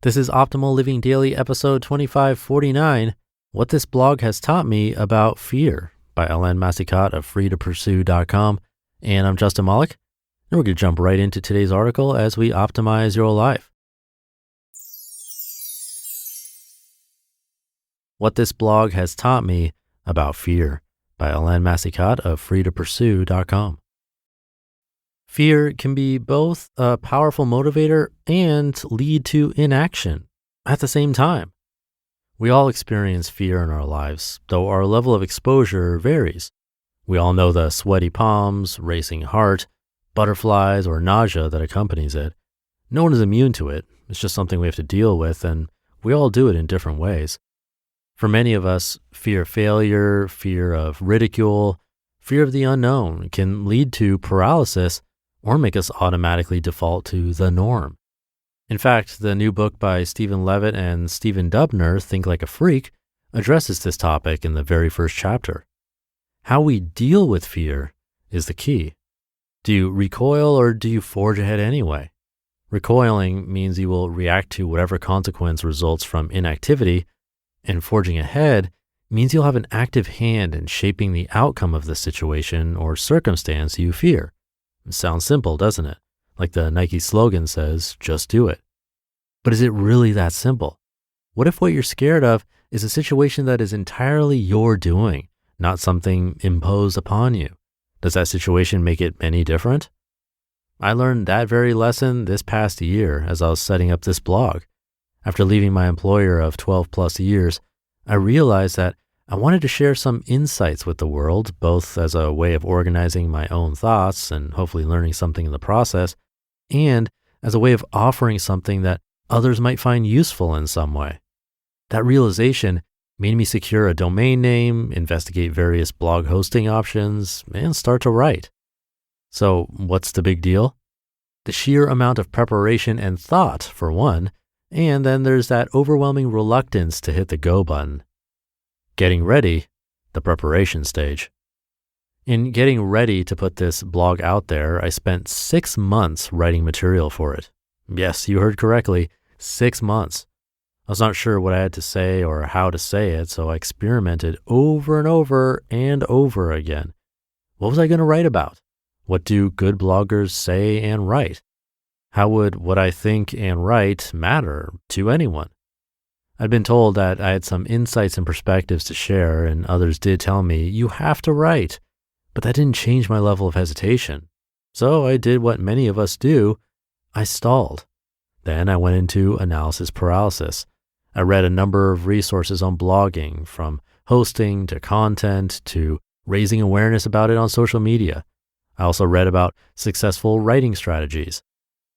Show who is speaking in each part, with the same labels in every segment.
Speaker 1: This is Optimal Living Daily, episode 2549, What This Blog Has Taught Me About Fear by Helene Massicotte of freetopursue.com. And I'm Justin Malik, and we're going to jump right into today's article as we optimize your life. What This Blog Has Taught Me About Fear by Helene Massicotte of freetopursue.com. Fear can be both a powerful motivator and lead to inaction at the same time. We all experience fear in our lives, though our level of exposure varies. We all know the sweaty palms, racing heart, butterflies, or nausea that accompanies it. No one is immune to it. It's just something we have to deal with, and we all do it in different ways. For many of us, fear of failure, fear of ridicule, fear of the unknown can lead to paralysis or make us automatically default to the norm. In fact, the new book by Stephen Levitt and Stephen Dubner, Think Like a Freak, addresses this topic in the very first chapter. How we deal with fear is the key. Do you recoil or do you forge ahead anyway? Recoiling means you will react to whatever consequence results from inactivity, and forging ahead means you'll have an active hand in shaping the outcome of the situation or circumstance you fear. It sounds simple, doesn't it? Like the Nike slogan says, just do it. But is it really that simple? What if what you're scared of is a situation that is entirely your doing, not something imposed upon you? Does that situation make it any different? I learned that very lesson this past year as I was setting up this blog. After leaving my employer of 12 plus years, I realized that I wanted to share some insights with the world, both as a way of organizing my own thoughts and hopefully learning something in the process, and as a way of offering something that others might find useful in some way. That realization made me secure a domain name, investigate various blog hosting options, and start to write. So what's the big deal? The sheer amount of preparation and thought, for one, and then there's that overwhelming reluctance to hit the go button. Getting ready, the preparation stage. In getting ready to put this blog out there, I spent 6 months writing material for it. Yes, you heard correctly, 6 months. I was not sure what I had to say or how to say it, so I experimented over and over and over again. What was I going to write about? What do good bloggers say and write? How would what I think and write matter to anyone? I'd been told that I had some insights and perspectives to share, and others did tell me, you have to write. But that didn't change my level of hesitation. So I did what many of us do. I stalled. Then I went into analysis paralysis. I read a number of resources on blogging, from hosting to content to raising awareness about it on social media. I also read about successful writing strategies.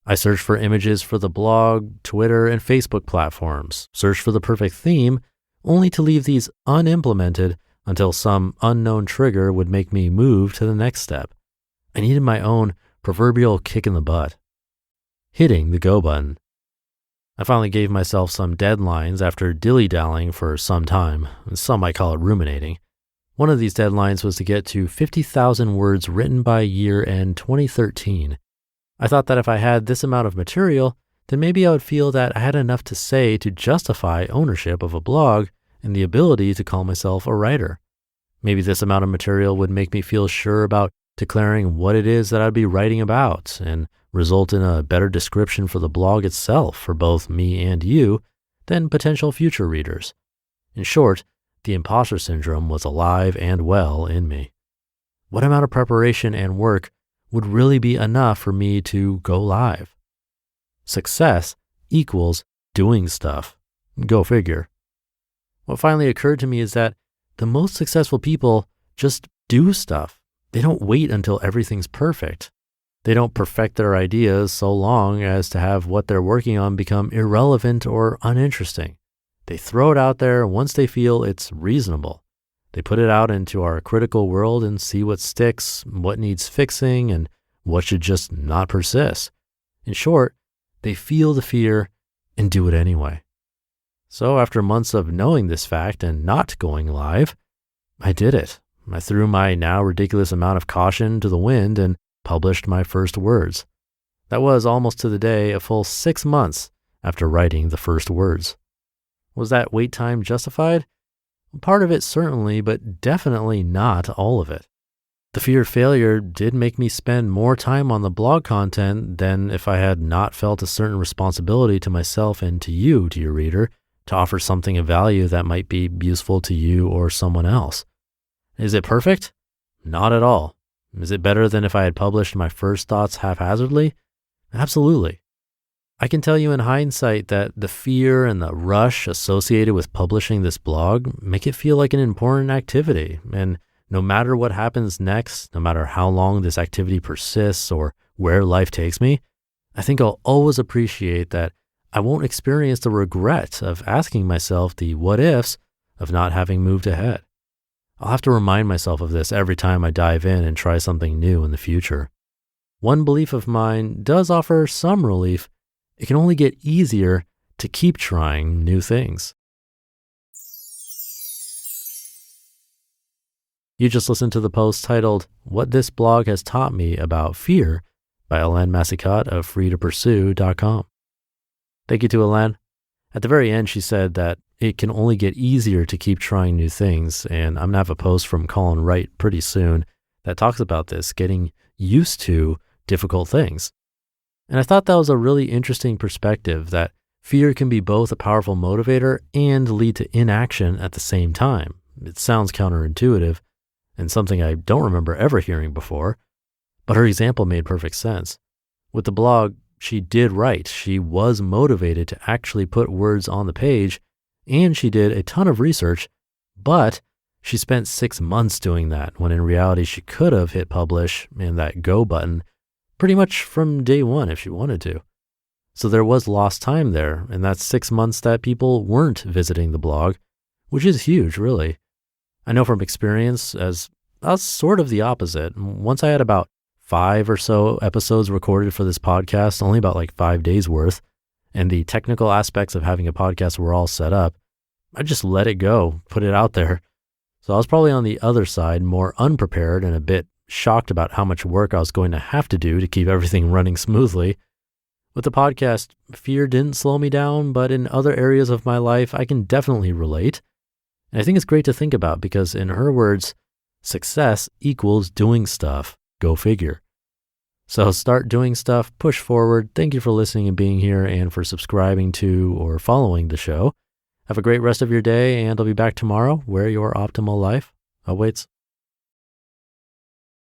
Speaker 1: I searched for images for the blog, Twitter, and Facebook platforms, searched for the perfect theme, only to leave these unimplemented until some unknown trigger would make me move to the next step. I needed my own proverbial kick in the butt. Hitting the go button. I finally gave myself some deadlines after dilly-dallying for some time, and some might call it ruminating. One of these deadlines was to get to 50,000 words written by year-end 2013. I thought that if I had this amount of material, then maybe I would feel that I had enough to say to justify ownership of a blog and the ability to call myself a writer. Maybe this amount of material would make me feel sure about declaring what it is that I'd be writing about and result in a better description for the blog itself for both me and you than potential future readers. In short, the imposter syndrome was alive and well in me. What amount of preparation and work would really be enough for me to go live? Success equals doing stuff. Go figure. What finally occurred to me is that the most successful people just do stuff. They don't wait until everything's perfect. They don't perfect their ideas so long as to have what they're working on become irrelevant or uninteresting. They throw it out there once they feel it's reasonable. They put it out into our critical world and see what sticks, what needs fixing, and what should just not persist. In short, they feel the fear and do it anyway. So after months of knowing this fact and not going live, I did it. I threw my now ridiculous amount of caution to the wind and published my first words. That was almost to the day a full 6 months after writing the first words. Was that wait time justified? Part of it certainly, but definitely not all of it. The fear of failure did make me spend more time on the blog content than if I had not felt a certain responsibility to myself and to you, to your reader, to offer something of value that might be useful to you or someone else. Is it perfect? Not at all. Is it better than if I had published my first thoughts haphazardly? Absolutely. I can tell you in hindsight that the fear and the rush associated with publishing this blog make it feel like an important activity. And no matter what happens next, no matter how long this activity persists or where life takes me, I think I'll always appreciate that I won't experience the regret of asking myself the what ifs of not having moved ahead. I'll have to remind myself of this every time I dive in and try something new in the future. One belief of mine does offer some relief. It can only get easier to keep trying new things. You just listened to the post titled, What This Blog Has Taught Me About Fear by Helene Massicotte of freetopursue.com. Thank you to Helene. At the very end, she said that it can only get easier to keep trying new things, and I'm going to have a post from Colin Wright pretty soon that talks about this, getting used to difficult things. And I thought that was a really interesting perspective, that fear can be both a powerful motivator and lead to inaction at the same time. It sounds counterintuitive and something I don't remember ever hearing before, but her example made perfect sense. With the blog, she did write. She was motivated to actually put words on the page, and she did a ton of research, but she spent 6 months doing that, when in reality she could have hit publish and that go button pretty much from day one if she wanted to. So there was lost time there, and that's 6 months that people weren't visiting the blog, which is huge, really. I know from experience, as I was sort of the opposite. Once I had about 5 or so episodes recorded for this podcast, only about like 5 days worth, and the technical aspects of having a podcast were all set up, I just let it go, put it out there. So I was probably on the other side, more unprepared and a bit shocked about how much work I was going to have to do to keep everything running smoothly. With the podcast, fear didn't slow me down, but in other areas of my life, I can definitely relate. And I think it's great to think about because in her words, success equals doing stuff. Go figure. So start doing stuff, push forward. Thank you for listening and being here and for subscribing to or following the show. Have a great rest of your day, and I'll be back tomorrow where your optimal life awaits.